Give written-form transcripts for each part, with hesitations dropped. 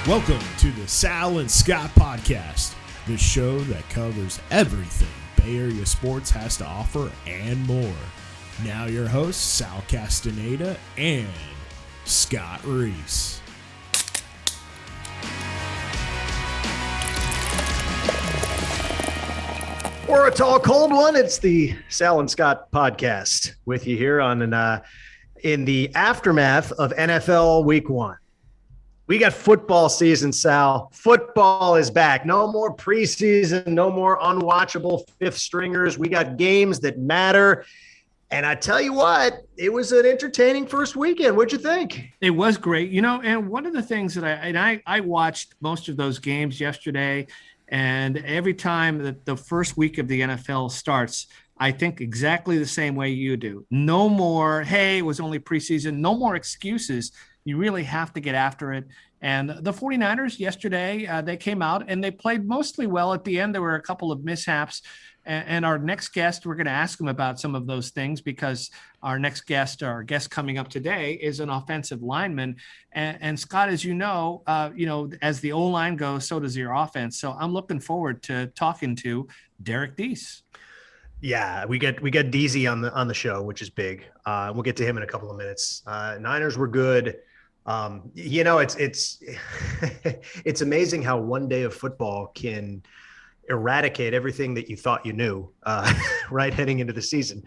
Welcome to the Sal and Scott podcast, the show that covers everything Bay Area sports has to offer and more. Now your hosts, Sal Castaneda and Scott Reese. Or a tall, cold one. It's the Sal and Scott podcast with you here on in the aftermath of NFL Week 1. We got football season, Sal. Football is back. No more preseason, no more unwatchable fifth stringers. We got games that matter. And I tell you what, it was an entertaining first weekend. What'd you think? It was great. And one of the things that I watched most of those games yesterday, and every time that the first week of the NFL starts, I think exactly the same way you do. No more, hey, it was only preseason. No more excuses. You really have to get after it. And the 49ers yesterday, they came out and they played mostly well. At the end, there were a couple of mishaps. And our next guest, we're going to ask him about some of those things because our guest coming up today is an offensive lineman. And Scott, as you know, as the O-line goes, so does your offense. So I'm looking forward to talking to Derrick Deese. Yeah, we got Deese on the show, which is big. We'll get to him in a couple of minutes. Niners were good. It's it's amazing how one day of football can eradicate everything that you thought you knew, right, heading into the season.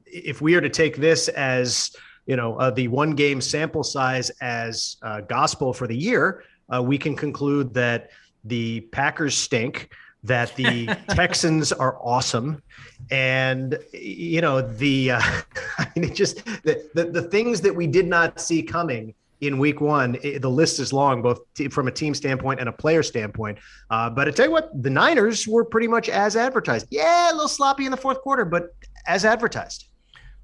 If we are to take this as, the one game sample size as gospel for the year, we can conclude that the Packers stink, that the Texans are awesome. And, the things that we did not see coming in week one, the list is long, both from a team standpoint and a player standpoint. But I tell you what, the Niners were pretty much as advertised. Yeah, a little sloppy in the fourth quarter, but as advertised.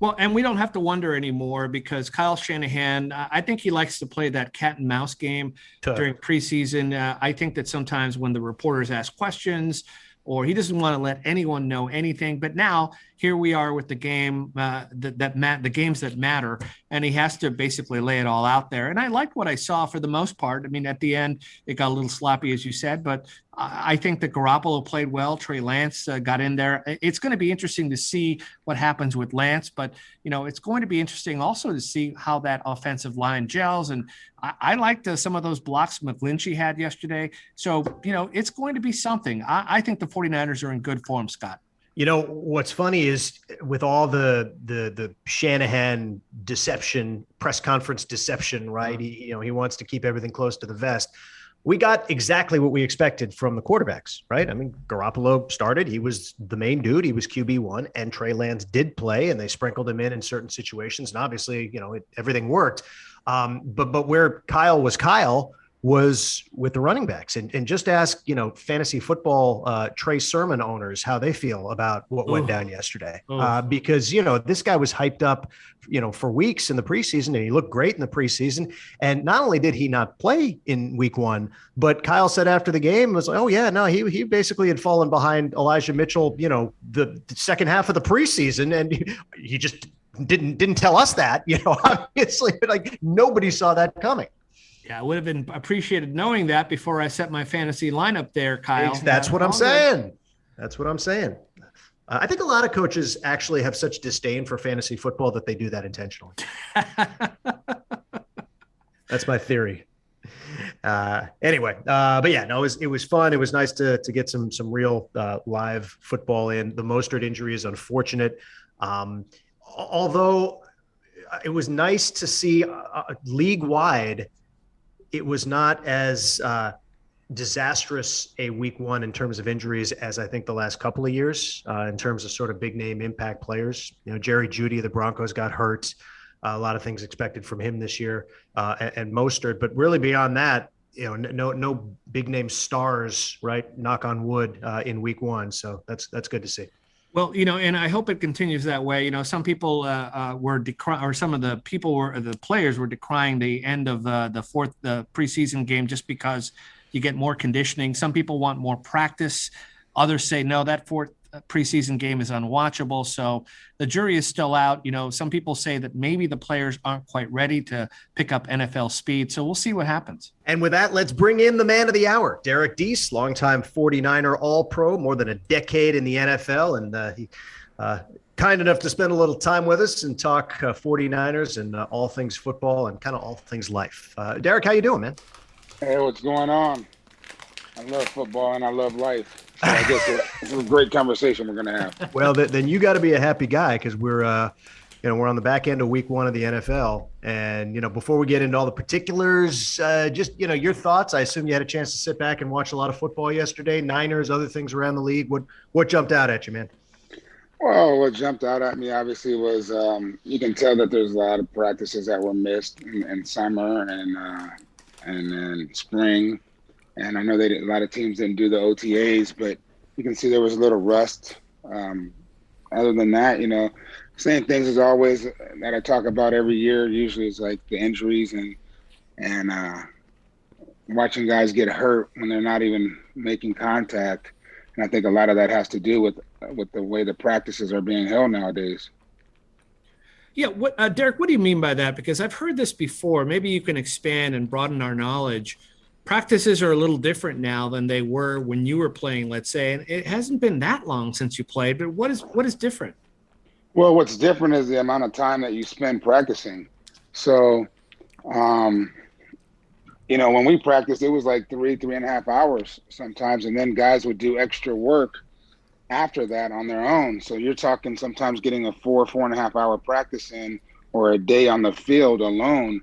Well, and we don't have to wonder anymore because Kyle Shanahan, I think he likes to play that cat and mouse game during preseason. I think that sometimes when the reporters ask questions, or he doesn't want to let anyone know anything. But now here we are with the game the games that matter, and he has to basically lay it all out there. And I liked what I saw for the most part. I mean, at the end, it got a little sloppy, as you said, but I think that Garoppolo played well. Trey Lance got in there. It's going to be interesting to see what happens with Lance, but it's going to be interesting also to see how that offensive line gels. And I liked some of those blocks McGlinchey had yesterday. So, it's going to be something. I think the 49ers are in good form, Scott. What's funny is with all the Shanahan deception, press conference deception, right? He wants to keep everything close to the vest. We got exactly what we expected from the quarterbacks, right? I mean, Garoppolo started. He was the main dude. He was QB1, and Trey Lance did play, and they sprinkled him in certain situations. And obviously, everything worked. But where Kyle was with the running backs, and just ask, fantasy football Trey Sermon owners how they feel about what went down yesterday. Because, this guy was hyped up, for weeks in the preseason, and he looked great in the preseason. And not only did he not play in week 1, but Kyle said after the game was like, oh yeah, no, he basically had fallen behind Elijah Mitchell, the second half of the preseason. And he just didn't tell us that, obviously, like nobody saw that coming. Yeah, I would have been appreciated knowing that before I set my fantasy lineup there, Kyle. That's what I'm saying. That's what I'm saying. I think a lot of coaches actually have such disdain for fantasy football that they do that intentionally. That's my theory. Anyway, but yeah, no, it was fun. It was nice to get some real live football in. The Mostert injury is unfortunate. Although it was nice to see league-wide, it was not as disastrous a week 1 in terms of injuries as I think the last couple of years in terms of sort of big name impact players. Jerry Jeudy of the Broncos got hurt. A lot of things expected from him this year and Mostert, but really beyond that, no big name stars, right? Knock on wood in week 1. So that's good to see. Well, and I hope it continues that way. Some people were decrying, or some of the players were decrying the end of the preseason game just because you get more conditioning. Some people want more practice. Others say, no, that preseason game is unwatchable. So the jury is still out. Some people say that maybe the players aren't quite ready to pick up NFL speed. So we'll see what happens. And with that, let's bring in the man of the hour, Derrick Deese, longtime 49er All-Pro, more than a decade in the NFL. And he kind enough to spend a little time with us and talk 49ers and all things football and kind of all things life. Derrick, how you doing, man? Hey, what's going on? I love football and I love life. So I guess it's a great conversation we're going to have. Well, then you got to be a happy guy because we're on the back end of week 1 of the NFL. And, before we get into all the particulars, just, your thoughts. I assume you had a chance to sit back and watch a lot of football yesterday, Niners, other things around the league. What jumped out at you, man? Well, what jumped out at me obviously was you can tell that there's a lot of practices that were missed in summer and then spring. And I know a lot of teams didn't do the OTAs, but you can see there was a little rust. Other than that, same things as always that I talk about every year. Usually it's like the injuries and watching guys get hurt when they're not even making contact. And I think a lot of that has to do with the way the practices are being held nowadays. Yeah, Derrick, what do you mean by that? Because I've heard this before. Maybe you can expand and broaden our knowledge. Practices are a little different now than they were when you were playing, let's say, and it hasn't been that long since you played, but what is different? Well, what's different is the amount of time that you spend practicing. So, when we practiced, it was like 3.5 hours sometimes, and then guys would do extra work after that on their own. So you're talking sometimes getting a 4.5 hour practice in or a day on the field alone.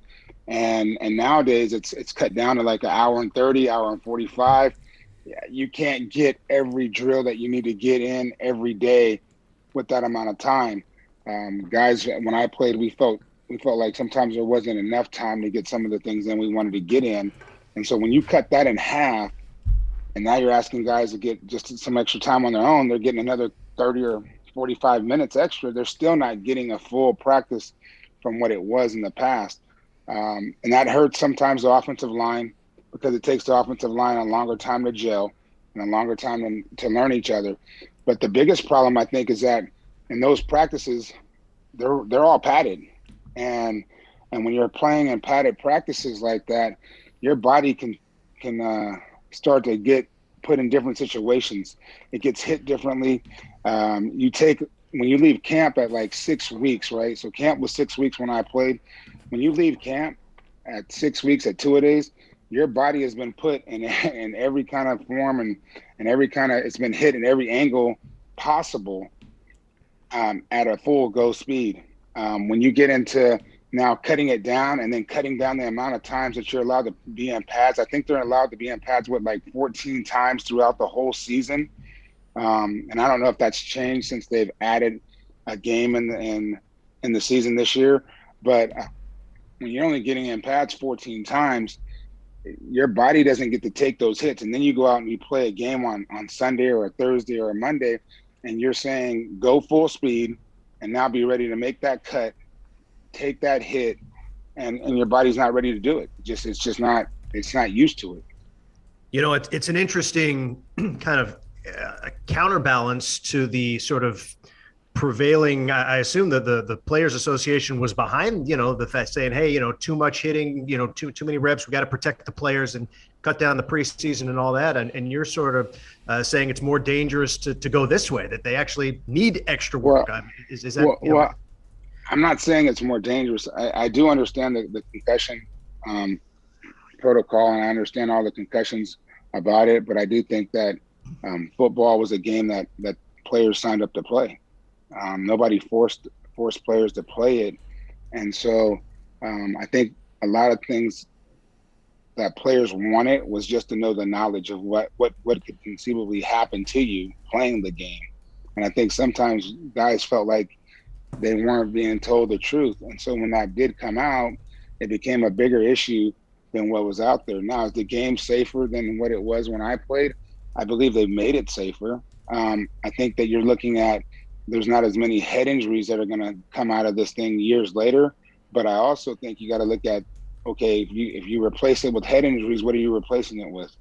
And nowadays it's cut down to like 1 hour and 30, 1 hour and 45. You can't get every drill that you need to get in every day with that amount of time. Guys, when I played, we felt like sometimes there wasn't enough time to get some of the things in we wanted to get in. And so when you cut that in half, and now you're asking guys to get just some extra time on their own, they're getting another 30 or 45 minutes extra. They're still not getting a full practice from what it was in the past. And that hurts sometimes the offensive line because it takes the offensive line a longer time to gel and a longer time to learn each other. But the biggest problem, I think, is that in those practices, they're all padded. And when you're playing in padded practices like that, your body can start to get put in different situations. It gets hit differently. When you leave camp at like 6 weeks, right? So camp was 6 weeks when I played. When you leave camp at 6 weeks at two-a-days, your body has been put in every kind of form and it's been hit in every angle possible at a full go speed. When you get into now cutting it down and then cutting down the amount of times that you're allowed to be in pads, I think they're allowed to be in pads like 14 times throughout the whole season. And I don't know if that's changed since they've added a game in the season this year, but when you're only getting in pads 14 times, your body doesn't get to take those hits. And then you go out and you play a game on Sunday or a Thursday or a Monday, and you're saying, go full speed and now be ready to make that cut, take that hit, and your body's not ready to do it. It's not used to it. It's an interesting kind of counterbalance to the sort of prevailing. I assume that the Players Association was behind, the fact saying, hey, too much hitting, too many reps. We got to protect the players and cut down the preseason and all that. And you're sort of saying it's more dangerous to go this way, that they actually need extra work. Well, is that? Well, I'm not saying it's more dangerous. I do understand the concussion protocol, and I understand all the concussions about it. But I do think that football was a game that players signed up to play. Nobody forced players to play it. And so I think a lot of things that players wanted was just to know the knowledge of what could conceivably happen to you playing the game. And I think sometimes guys felt like they weren't being told the truth. And so when that did come out, it became a bigger issue than what was out there. Now, is the game safer than what it was when I played? I believe they've made it safer. I think that you're looking at, there's not as many head injuries that are going to come out of this thing years later. But I also think you got to look at, okay, if you replace it with head injuries, what are you replacing it with?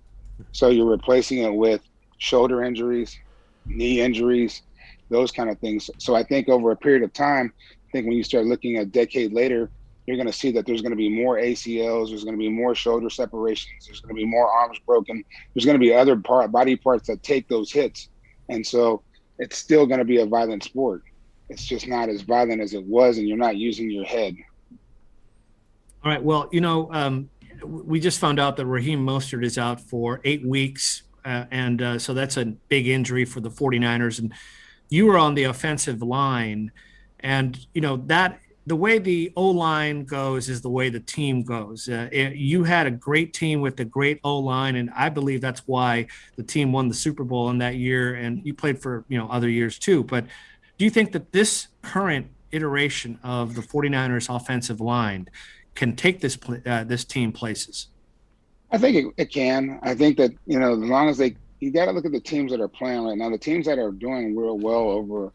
So you're replacing it with shoulder injuries, knee injuries, those kind of things. So I think over a period of time, I think when you start looking a decade later, you're going to see that there's going to be more ACLs, there's going to be more shoulder separations, there's going to be more arms broken, there's going to be other body parts that take those hits. And so it's still going to be a violent sport. It's just not as violent as it was, and you're not using your head. All right. Well, we just found out that Raheem Mostert is out for 8 weeks. So that's a big injury for the 49ers. And you were on the offensive line. And, that the way the O-line goes is the way the team goes. You had a great team with a great O-line, and I believe that's why the team won the Super Bowl in that year. And you played for, other years too. But do you think that this current iteration of the 49ers offensive line can take this team places? I think it can. I think that, as long as you got to look at the teams that are playing right now. The teams that are doing real well over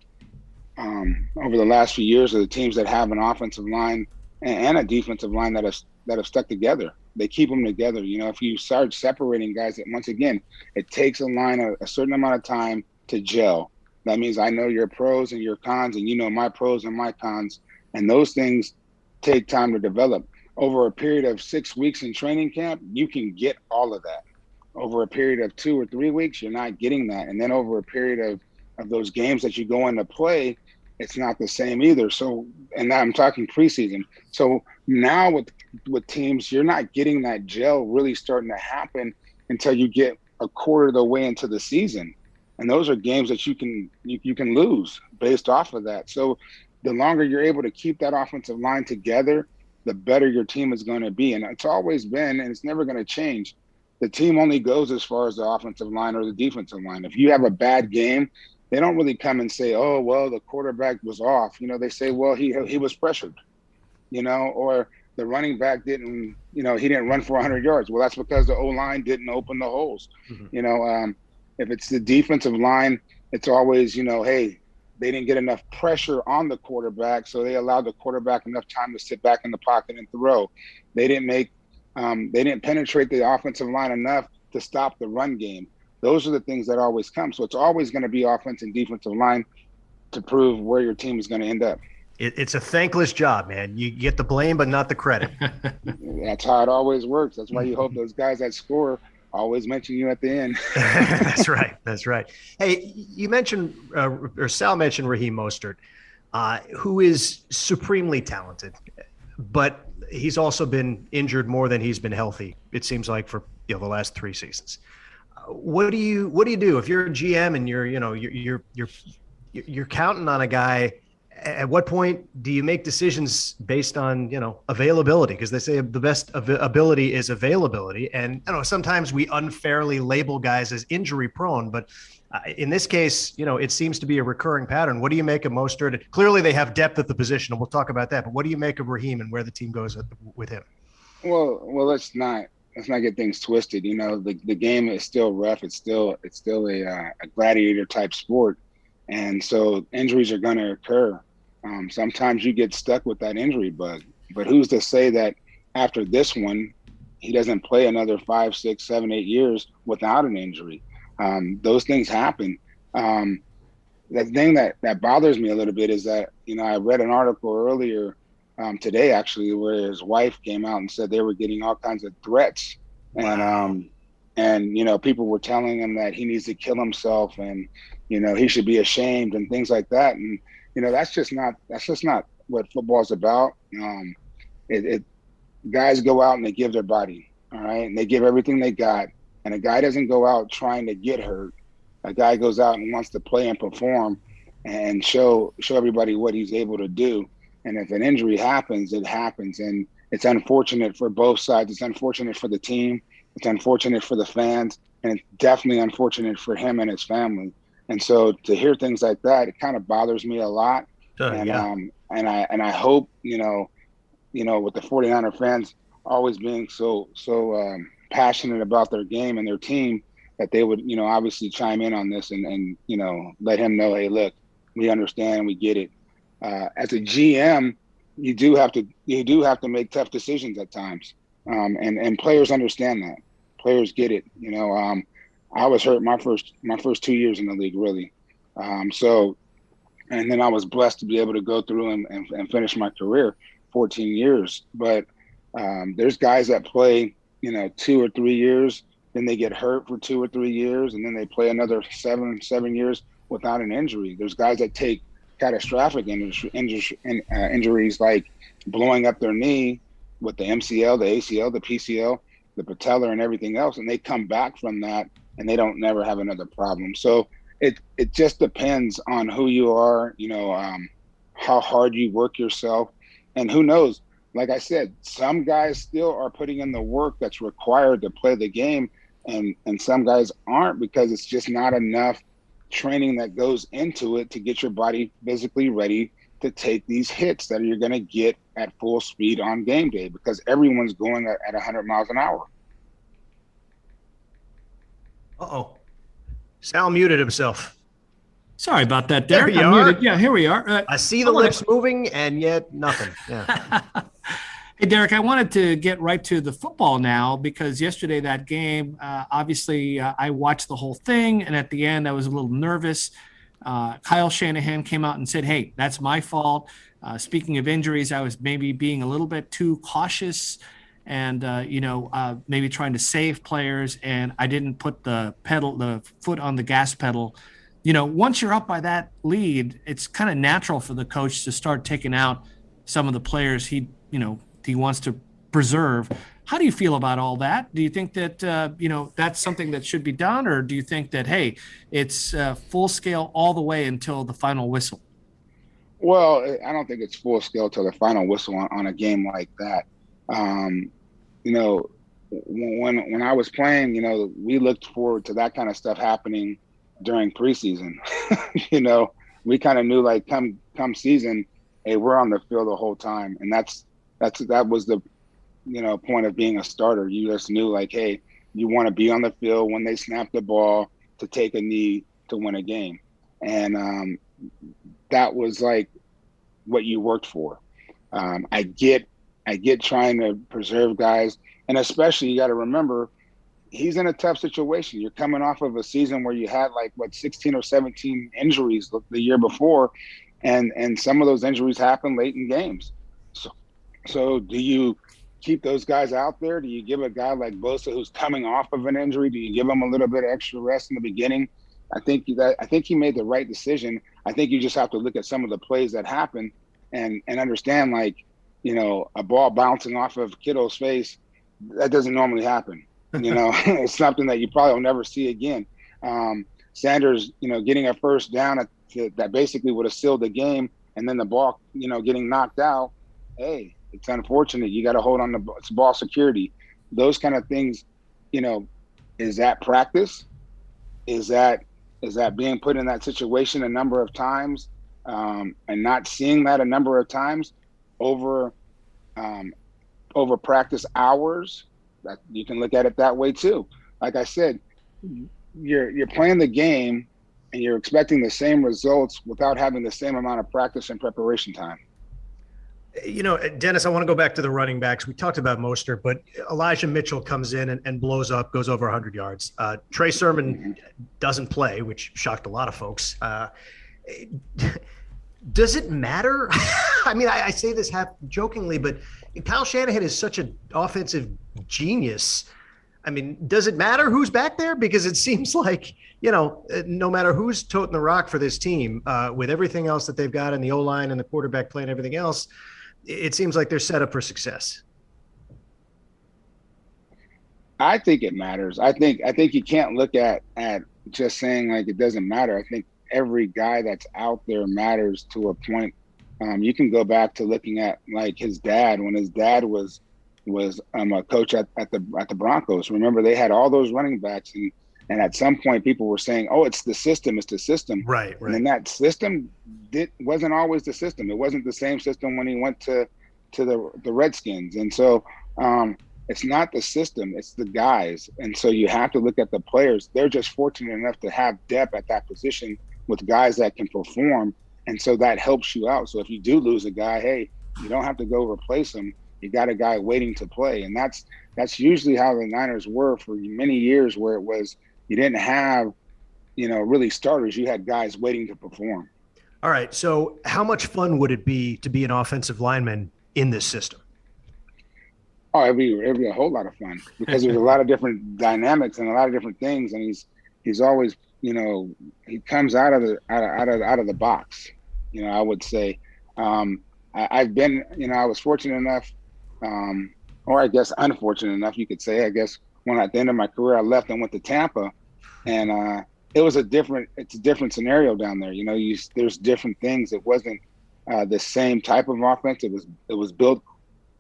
the last few years are the teams that have an offensive line and a defensive line that have stuck together. They keep them together. If you start separating guys, once again, it takes a line a certain amount of time to gel. That means I know your pros and your cons, and you know my pros and my cons, and those things take time to develop. Over a period of 6 weeks in training camp, you can get all of that. Over a period of 2 or 3 weeks, you're not getting that. And then over a period of those games that you go into play, it's not the same either. So, and now I'm talking preseason. So now with teams, you're not getting that gel really starting to happen until you get a quarter of the way into the season. And those are games that you can lose based off of that. So the longer you're able to keep that offensive line together, the better your team is going to be. And it's always been, and it's never going to change. The team only goes as far as the offensive line or the defensive line. If you have a bad game, they don't really come and say, oh, well, the quarterback was off. They say, well, he was pressured, or the running back he didn't run for 100 yards. Well, that's because the O-line didn't open the holes. Mm-hmm. If it's the defensive line, it's always, hey, they didn't get enough pressure on the quarterback, so they allowed the quarterback enough time to sit back in the pocket and throw. They didn't penetrate the offensive line enough to stop the run game. Those are the things that always come. So it's always going to be offense and defensive line to prove where your team is going to end up. It's a thankless job, man. You get the blame, but not the credit. That's how it always works. That's why you hope those guys that score always mention you at the end. That's right. That's right. Hey, you mentioned, or Sal mentioned Raheem Mostert, who is supremely talented, but he's also been injured more than he's been healthy. It seems like for the last 3 seasons. What do you do if you're a GM and you're counting on a guy? At what point do you make decisions based on, availability? Because they say the best ability is availability. And sometimes we unfairly label guys as injury prone, but in this case, it seems to be a recurring pattern. What do you make of Mostert? Clearly they have depth at the position, and we'll talk about that, but what do you make of Raheem and where the team goes with him? Well, let's not get things twisted. The game is still rough. It's still a gladiator type sport. And so injuries are going to occur. Sometimes you get stuck with that injury bug, but who's to say that after this one, he doesn't play another 5, 6, 7, 8 years without an injury? Those things happen. The thing that bothers me a little bit is that, I read an article earlier today, actually, where his wife came out and said they were getting all kinds of threats. Wow. And people were telling him that he needs to kill himself and, he should be ashamed and things like that. And, that's just not what football's about. Guys go out and they give their body, all right? And they give everything they got. And a guy doesn't go out trying to get hurt. A guy goes out and wants to play and perform and show everybody what he's able to do. And if an injury happens, it happens. And it's unfortunate for both sides. It's unfortunate for the team. It's unfortunate for the fans. And it's definitely unfortunate for him and his family. And so to hear things like that, it kind of bothers me a lot. And I hope, with the 49er fans always being so passionate about their game and their team, that they would, obviously chime in on this and let him know, hey, look, we understand, we get it. As a GM, you do have to make tough decisions at times, and players understand that. Players get it. I was hurt my first 2 years in the league, really, And then I was blessed to be able to go through and finish my career, 14 years. But there's guys that play, 2 or 3 years, then they get hurt for 2 or 3 years, and then they play another seven years without an injury. There's guys that take catastrophic injuries like blowing up their knee with the MCL, the ACL, the PCL, the patella, and everything else, and they come back from that and they don't never have another problem. So it just depends on who you are, how hard you work yourself, and who knows. Like I said, some guys still are putting in the work that's required to play the game, and some guys aren't, because it's just not enough training that goes into it to get your body physically ready to take these hits that you're going to get at full speed on game day, because everyone's going at 100 miles an hour. Uh-oh. Sal muted himself. Sorry about that, Derek. There you are. Muted. Yeah, here we are. I see the lips moving, and yet nothing. Yeah. Hey, Derek, I wanted to get right to the football now, because yesterday that game, obviously I watched the whole thing, and at the end I was a little nervous. Kyle Shanahan came out and said, hey, that's my fault. Speaking of injuries, I was maybe being a little bit too cautious and, maybe trying to save players, and I didn't put the foot on the gas pedal. Once you're up by that lead, it's kind of natural for the coach to start taking out some of the players he wants to preserve. How do you feel about all that? Do you think that, that's something that should be done, or do you think that, hey, it's full scale all the way until the final whistle? Well, I don't think it's full scale till the final whistle on a game like that. When I was playing, we looked forward to that kind of stuff happening during preseason. We kind of knew, like, come season, hey, we're on the field the whole time, and that was the point of being a starter. You just knew, like, hey, you want to be on the field when they snap the ball to take a knee to win a game, and that was like what you worked for. I get trying to preserve guys, and especially you got to remember, he's in a tough situation. You're coming off of a season where you had 16 or 17 injuries the year before, and some of those injuries happen late in games. So do you keep those guys out there? Do you give a guy like Bosa, who's coming off of an injury, do you give him a little bit of extra rest in the beginning? I think he made the right decision. I think you just have to look at some of the plays that happen and understand, a ball bouncing off of Kittle's face, that doesn't normally happen. It's something that you probably will never see again. Sanders, getting a first down that basically would have sealed the game, and then the ball, getting knocked out. Hey, it's unfortunate. You got to hold on to ball security. Those kind of things, is that practice? Is that being put in that situation a number of times, and not seeing that a number of times over practice hours? That you can look at it that way too. Like I said, you're playing the game and you're expecting the same results without having the same amount of practice and preparation time. Dennis, I want to go back to the running backs. We talked about Mostert, but Elijah Mitchell comes in and blows up, goes over 100 yards. Trey Sermon doesn't play, which shocked a lot of folks. Does it matter? I mean, I say this half jokingly, but Kyle Shanahan is such an offensive genius. I mean, does it matter who's back there? Because it seems like, no matter who's toting the rock for this team, with everything else that they've got in the O-line and the quarterback play and everything else, it seems like they're set up for success. I think it matters. I think you can't look at just saying it doesn't matter. I think every guy that's out there matters to a point. You can go back to looking at his dad, when his dad was a coach at the Broncos. Remember, they had all those running backs, and at some point people were saying, "Oh, it's the system. Right. And then that system wasn't always the system. It wasn't the same system when he went to the Redskins. And so it's not the system, it's the guys. And so you have to look at the players. They're just fortunate enough to have depth at that position with guys that can perform. And so that helps you out. So if you do lose a guy, hey, you don't have to go replace him. You got a guy waiting to play. And that's usually how the Niners were for many years, where it was you didn't have really starters. You had guys waiting to perform. All right. So how much fun would it be to be an offensive lineman in this system? Oh, it'd be a whole lot of fun because there's a lot of different dynamics and a lot of different things, and he's always, he comes out of the box. I would say, I've been, I was fortunate enough, or I guess unfortunate enough, you could say. I guess when at the end of my career I left and went to Tampa, and it's a different scenario down there. There's different things. It wasn't the same type of offense. It was built,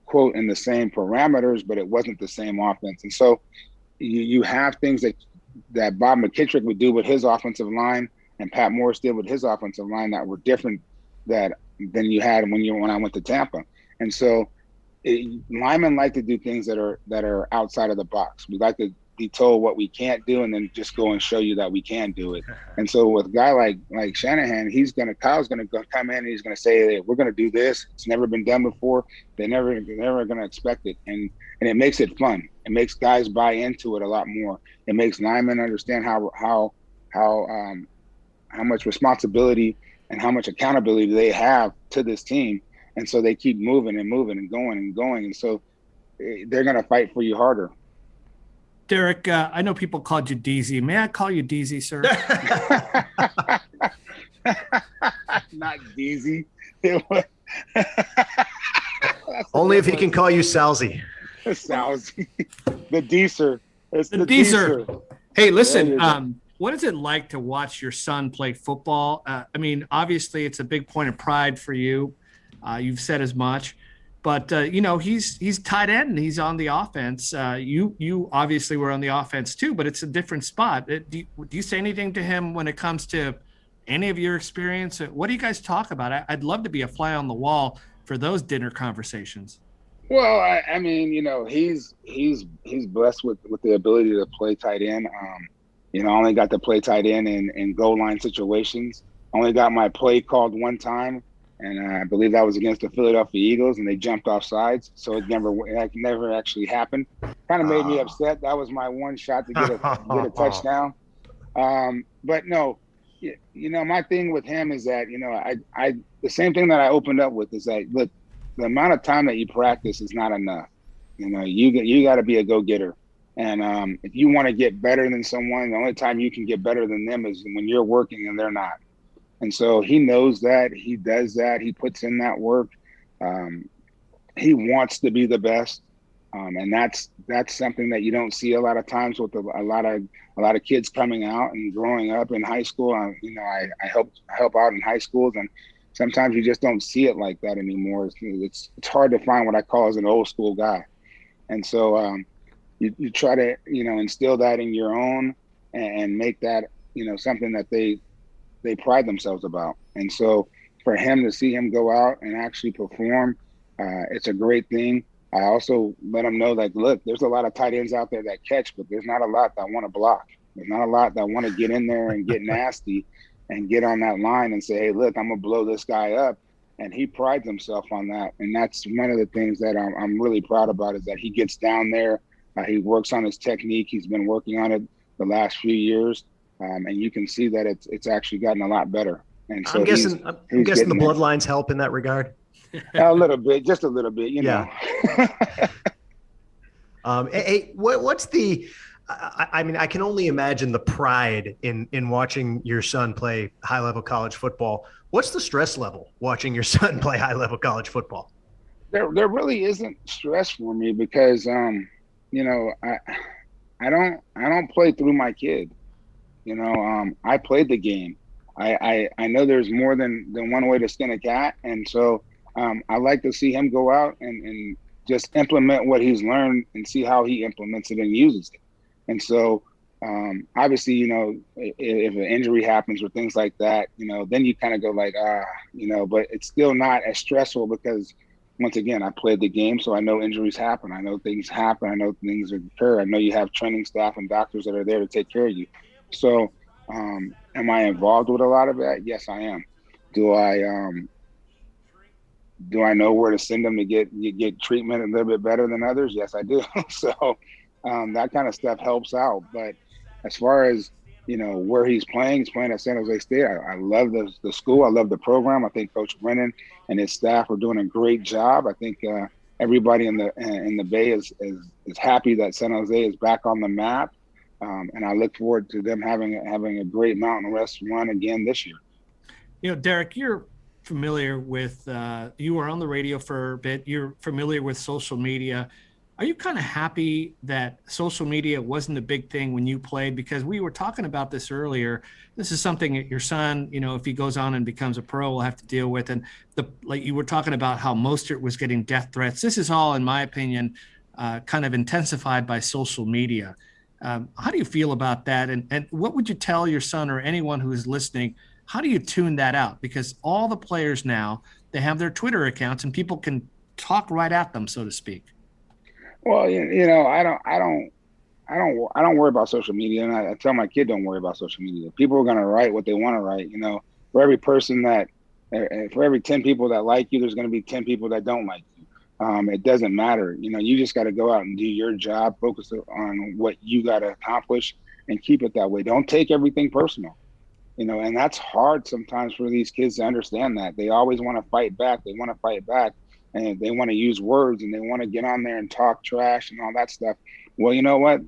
quote, in the same parameters, but it wasn't the same offense. And so you have things that Bob McKittrick would do with his offensive line and Pat Morris did with his offensive line that were different than you had when I went to Tampa. And so linemen like to do things that are outside of the box. We like to be told what we can't do and then just go and show you that we can do it. And so with a guy like Shanahan, Kyle's gonna come in and he's gonna say, hey, we're gonna do this. It's never been done before. They're never gonna expect it, and it makes it fun. It makes guys buy into it a lot more. It makes linemen understand how much responsibility and how much accountability they have to this team, and so they keep moving and moving and going, and so they're gonna fight for you harder. Derrick, I know people called you Deese. May I call you Deese, sir? Not Deese. Only if he can call you Salzy. Salzy. The Deeser. It's the Deeser. Hey, listen, what is it like to watch your son play football? Obviously it's a big point of pride for you. You've said as much. But, he's tight end and he's on the offense. You obviously were on the offense too, but it's a different spot. Do you say anything to him when it comes to any of your experience? What do you guys talk about? I'd love to be a fly on the wall for those dinner conversations. Well, he's blessed with the ability to play tight end. I only got to play tight end in goal line situations. Only got my play called one time. And I believe that was against the Philadelphia Eagles, and they jumped off sides, so it never actually happened. Kind of made me upset. That was my one shot to get a touchdown. But no, my thing with him is that I the same thing that I opened up with is that, look, the amount of time that you practice is not enough. You got to be a go-getter, and if you want to get better than someone, the only time you can get better than them is when you're working and they're not. And so he knows that. He does that. He puts in that work. He wants to be the best, and that's something that you don't see a lot of times with a lot of kids coming out and growing up in high school. I help out in high schools, and sometimes you just don't see it like that anymore. It's hard to find what I call as an old school guy, and so you try to instill that in your own and make that something that they pride themselves about. And so for him to see him go out and actually perform, it's a great thing. I also let him know that, look, there's a lot of tight ends out there that catch, but there's not a lot that want to block. There's not a lot that want to get in there and get nasty and get on that line and say, hey, look, I'm going to blow this guy up. And he prides himself on that. And that's one of the things that I'm really proud about, is that he gets down there. He works on his technique. He's been working on it the last few years. And you can see that it's actually gotten a lot And so I'm guessing the bloodlines help in that regard. A little bit, just a little bit, know. What's the? I can only imagine the pride in watching your son play high-level college football. What's the stress level watching your son play high-level college football? There really isn't stress for me because I don't play through my kid. I played the game. I know there's more than one way to skin a cat. And so I like to see him go out and just implement what he's learned and see how he implements it and uses it. And so obviously, if an injury happens or things like that, then you kind of go like, but it's still not as stressful because, once again, I played the game, so I know injuries happen. I know things happen. I know things occur. I know you have training staff and doctors that are there to take care of you. So am I involved with a lot of that? Yes, I am. Do I know where to send them to get treatment a little bit better than others? Yes, I do. So that kind of stuff helps out. But as far as, where he's playing. He's playing at San Jose State. I love the school. I love the program. I think Coach Brennan and his staff are doing a great job. I think everybody in the Bay is happy that San Jose is back on the map, and I look forward to them having a great Mountain West run again this year. Derrick, you're familiar with you were on the radio for a bit. You're familiar with social media. Are you kind of happy that social media wasn't a big thing when you played? Because we were talking about this earlier. This is something that your son, if he goes on and becomes a pro, will have to deal with. And like you were talking about how Mostert was getting death threats. This is all, in my opinion, kind of intensified by social media. How do you feel about that? And what would you tell your son or anyone who is listening? How do you tune that out? Because all the players now, they have their Twitter accounts and people can talk right at them, so to speak. Well, I don't worry about social media, and I tell my kid don't worry about social media. People are going to write what they want to write. For every 10 people that like you, there's going to be 10 people that don't like you. It doesn't matter. You just got to go out and do your job, focus on what you got to accomplish, and keep it that way. Don't take everything personal. And that's hard sometimes for these kids to understand that. They always want to fight back. And they want to use words and they want to get on there and talk trash and all that stuff. Well, you know what?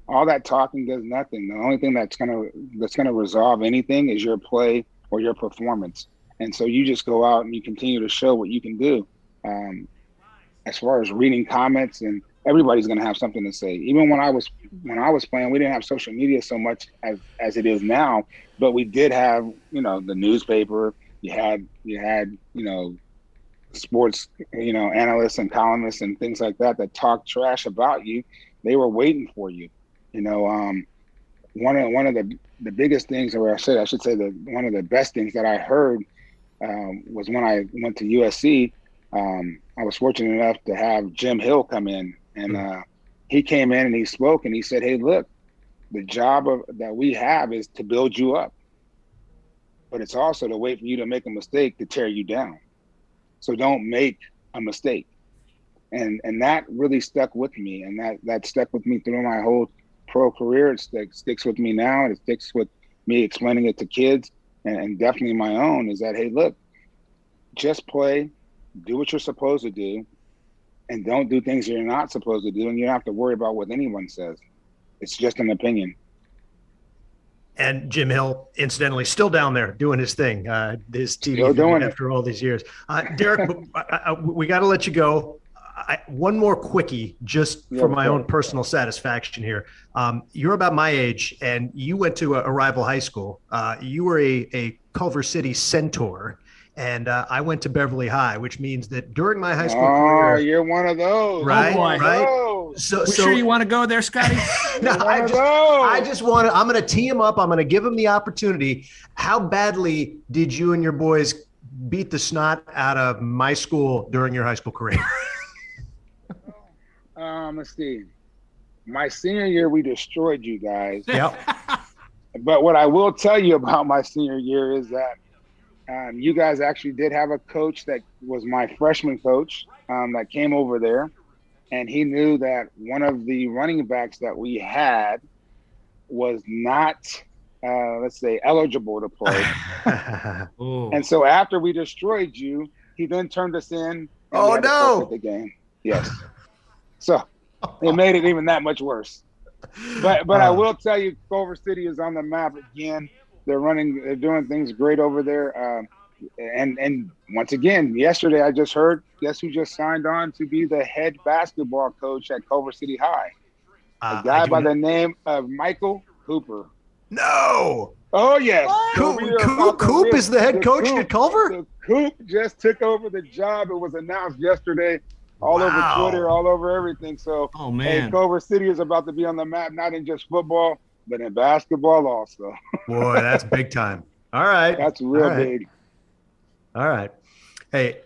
All that talking does nothing. The only thing that's gonna resolve anything is your play or your performance. And so you just go out and you continue to show what you can do. As far as reading comments, and everybody's gonna have something to say. Even when I was playing, we didn't have social media so much as it is now, but we did have, the newspaper. You had sports, analysts and columnists and things like that talk trash about you. They were waiting for you. One of the biggest things, or I should say that one of the best things that I heard was when I went to USC. I was fortunate enough to have Jim Hill come in, and he came in and he spoke and he said, "Hey, look, the job that we have is to build you up, but it's also to wait for you to make a mistake to tear you down. So don't make a mistake." And that really stuck with me. And that stuck with me through my whole pro career. It sticks with me now. And it sticks with me explaining it to kids and definitely my own, is that, hey, look, just play, do what you're supposed to do, and don't do things that you're not supposed to do. And you don't have to worry about what anyone says. It's just an opinion. And Jim Hill, incidentally, still down there doing his thing, his TV thing after all these years. Derrick, we got to let you go. One more quickie, just for my own personal satisfaction here. You're about my age, and you went to a rival high school. You were a Culver City Centaur, and I went to Beverly High, which means that during my high school career, you're one of those, right? Right. So sure you want to go there, Scotty? No, I just want to. I'm going to tee him up. I'm going to give him the opportunity. How badly did you and your boys beat the snot out of my school during your high school career? Let's see. My senior year, we destroyed you guys. Yep. But what I will tell you about my senior year is that you guys actually did have a coach that was my freshman coach that came over there. And he knew that one of the running backs that we had was not, eligible to play. And so after we destroyed you, he then turned us in. Oh, no. The game. Yes. So it made it even that much worse. But I will tell you, Culver City is on the map again. They're doing things great over there. And once again, yesterday I just heard, guess who just signed on to be the head basketball coach at Culver City High? A guy by the name of Michael Cooper. No. Oh, yes. Coop is the head coach at Culver? Coop just took over the job. It was announced yesterday all over Twitter, all over everything. So, hey, Culver City is about to be on the map, not in just football, but in basketball also. Boy, that's big time. All right. That's real big. All right. Hey,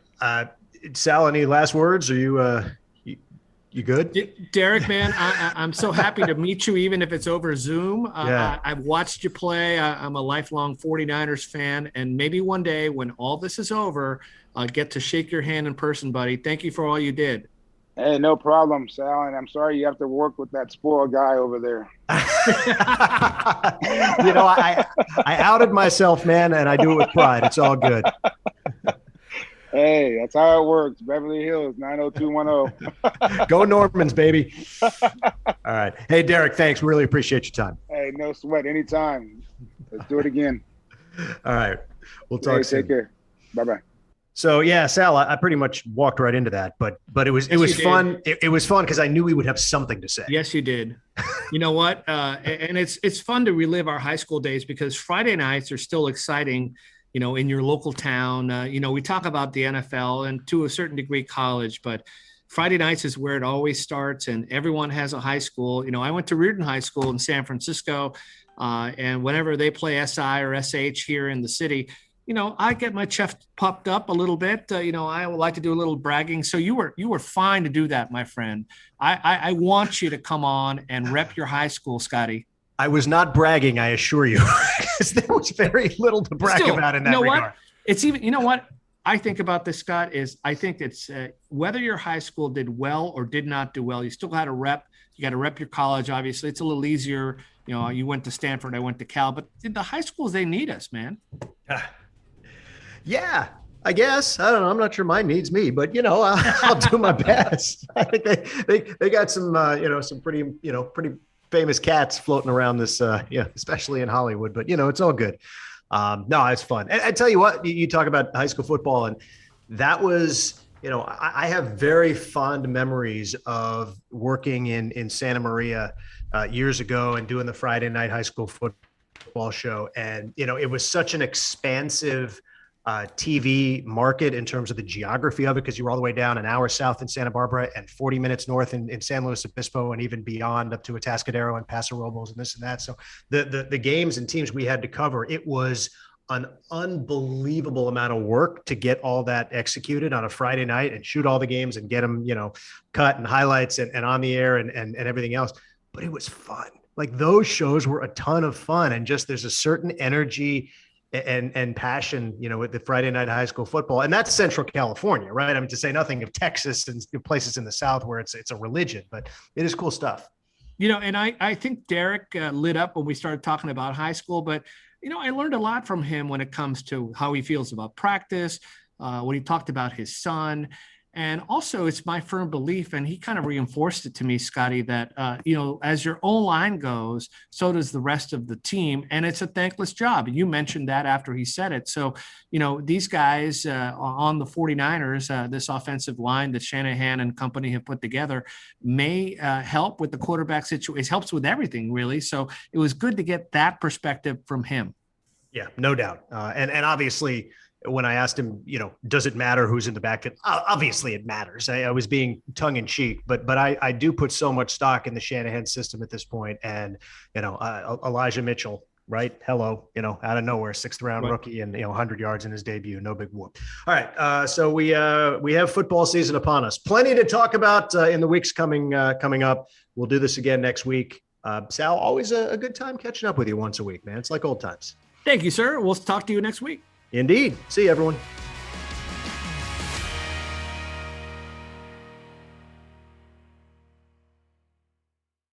Sal, any last words? Are you good? Derrick, man, I'm so happy to meet you, even if it's over Zoom. I've watched you play. I'm a lifelong 49ers fan. And maybe one day when all this is over, I'll get to shake your hand in person, buddy. Thank you for all you did. Hey, no problem, Sal. And I'm sorry you have to work with that spoiled guy over there. I outed myself, man, and I do it with pride. It's all good. Hey, that's how it works. Beverly Hills, 90210. Go Normans, baby. All right. Hey, Derek, thanks. Really appreciate your time. Hey, no sweat. Anytime. Let's do it again. All right. We'll talk soon. Take care. Bye-bye. So yeah, Sal, I pretty much walked right into that, but it was fun. It was fun because I knew we would have something to say. Yes, you did. You know what? And it's fun to relive our high school days because Friday nights are still exciting. You know, in your local town. You know, we talk about the NFL and to a certain degree college, but Friday nights is where it always starts, and everyone has a high school. You know, I went to Reardon High School in San Francisco, and whenever they play SI or SH here in the city, you know, I get my chest puffed up a little bit. You know, I would like to do a little bragging. So you were fine to do that, my friend. I want you to come on and rep your high school, Scotty. I was not bragging, I assure you, because there was very little to brag about in that regard. What? It's even, you know what I think about this, Scott, is I think it's whether your high school did well or did not do well, you still had to rep. You got to rep your college, obviously. It's a little easier. You know, you went to Stanford, I went to Cal, but the high schools, they need us, man. Yeah, I guess. I don't know. I'm not sure mine needs me, but, you know, I'll do my best. I think they got some, some pretty famous cats floating around this, especially in Hollywood, but, you know, it's all good. No, it's fun. And I tell you what, you talk about high school football, and that was, you know, I have very fond memories of working in Santa Maria years ago and doing the Friday night high school football show. And, you know, it was such an expansive TV market in terms of the geography of it, because you were all the way down an hour south in Santa Barbara and 40 minutes north in San Luis Obispo and even beyond up to Atascadero and Paso Robles and this and that. So the games and teams we had to cover, it was an unbelievable amount of work to get all that executed on a Friday night and shoot all the games and get them, you know, cut and highlights and on the air and everything else. But it was fun. Like those shows were a ton of fun, and just there's a certain energy and passion, you know, with the Friday night high school football. And that's Central California, right? I mean, to say nothing of Texas and places in the South where it's a religion, but it is cool stuff. You know, and I think Derek lit up when we started talking about high school, but, you know, I learned a lot from him when it comes to how he feels about practice, when he talked about his son. And also, it's my firm belief, and he kind of reinforced it to me, Scotty, that, you know, as your own line goes, so does the rest of the team. And it's a thankless job. You mentioned that after he said it. So, you know, these guys on the 49ers, this offensive line that Shanahan and company have put together may help with the quarterback situation. It helps with everything, really. So it was good to get that perspective from him. Yeah, no doubt. And obviously, when I asked him, you know, does it matter who's in the backfield? Obviously it matters. I was being tongue in cheek, but I do put so much stock in the Shanahan system at this point. And, you know, Elijah Mitchell, right? Hello, you know, out of nowhere, 6th round rookie and, you know, 100 yards in his debut. No big whoop. All right. So we have football season upon us. Plenty to talk about in the weeks coming up. We'll do this again next week. Sal, always a good time catching up with you once a week, man. It's like old times. Thank you, sir. We'll talk to you next week. Indeed. See you, everyone.